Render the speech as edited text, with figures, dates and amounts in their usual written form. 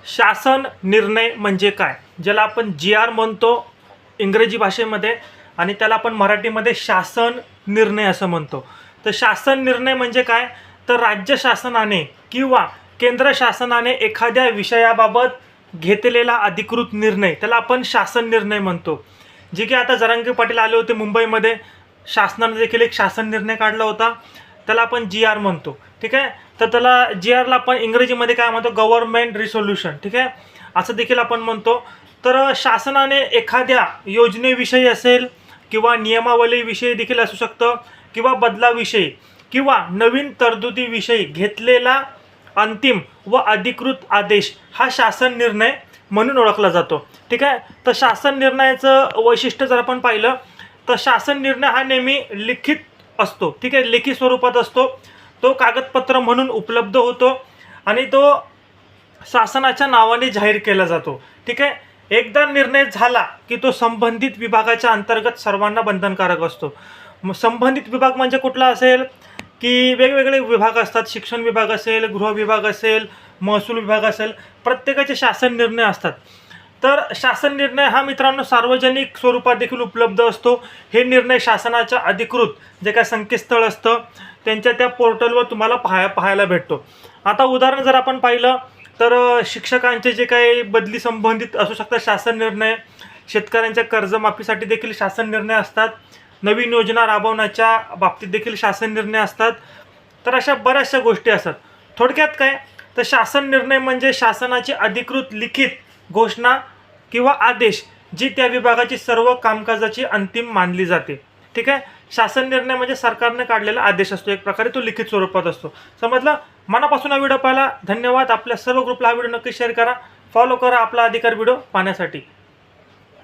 शासन निर्णय म्हणजे काय, ज्याला आपण GR म्हणतो इंग्रजी भाषेमध्ये आणि त्याला आपण मराठीमध्ये शासन निर्णय असं म्हणतो. तर शासन निर्णय म्हणजे काय, तर राज्य शासनाने किंवा केंद्र शासनाने एखाद्या विषयाबाबत घेतलेला अधिकृत निर्णय त्याला आपण शासन निर्णय म्हणतो. जे की आता जरांगे पाटील आले होते मुंबईमध्ये, शासनाने देखील एक शासन निर्णय काढला होता, त्याला आपण GR म्हणतो. ठीक आहे. तर त्याला GRला आपण इंग्रजीमध्ये काय म्हणतो, गव्हर्नमेंट रिसोल्युशन. ठीक आहे, असं देखील आपण म्हणतो. तर शासनाने एखाद्या योजनेविषयी असेल किंवा नियमावलीविषयी देखील असू शकतं किंवा बदलाविषयी किंवा नवीन तरतुदीविषयी घेतलेला अंतिम व अधिकृत आदेश हा शासन निर्णय म्हणून ओळखला जातो. ठीक आहे. तर शासन निर्णयाचं वैशिष्ट्य जर आपण पाहिलं तर शासन निर्णय हा नेहमी लिखित असतो. ठीक आहे, लेखी स्वरूपात असतो. तो कागदपत्र म्हणून उपलब्ध होतो आणि तो शासनाच्या नावाने जाहीर केला जातो. ठीक आहे. एकदा निर्णय झाला की तो संबंधित विभागाच्या अंतर्गत सर्वांना बंधनकारक असतो. संबंधित विभाग म्हणजे कुठला असेल की वेगवेगळे विभाग असतात. शिक्षण विभाग असेल, गृह विभाग असेल, महसूल विभाग असेल, प्रत्येकाचे शासन निर्णय असतात. तर शासन निर्णय हा मित्रांनो सार्वजनिक स्वरूपात देखील उपलब्ध असतो. हे निर्णय शासनाच्या अधिकृत जे काय संकेतस्थळ असतं त्यांच्या त्या पोर्टलवर तुम्हाला पाहायला भेटतो. आता उदाहरण जर आपण पाहिलं तर शिक्षकांचे जे काही बदली संबंधित असू शकतात शासन निर्णय, शेतकऱ्यांच्या कर्जमाफीसाठी देखील शासन निर्णय असतात, नवीन योजना राबवण्याच्या बाबतीत देखील शासन निर्णय असतात. तर अशा बऱ्याचशा गोष्टी असतात. थोडक्यात काय, तर शासन निर्णय म्हणजे शासनाची अधिकृत लिखित घोषणा किंवा आदेश जी त्या विभागाची सर्व कामकाजाची अंतिम मानली जाते. ठीक आहे. शासन निर्णय म्हणजे सरकारने काढलेला आदेश असतो, एक प्रकारे तो लिखित स्वरूपात असतो. समजलं. मनापासून हा व्हिडिओ पाहिला धन्यवाद. आपल्या सर्व ग्रुपला हा व्हिडिओ नक्की शेअर करा, फॉलो करा आपला अधिकार व्हिडिओ पाहण्यासाठी.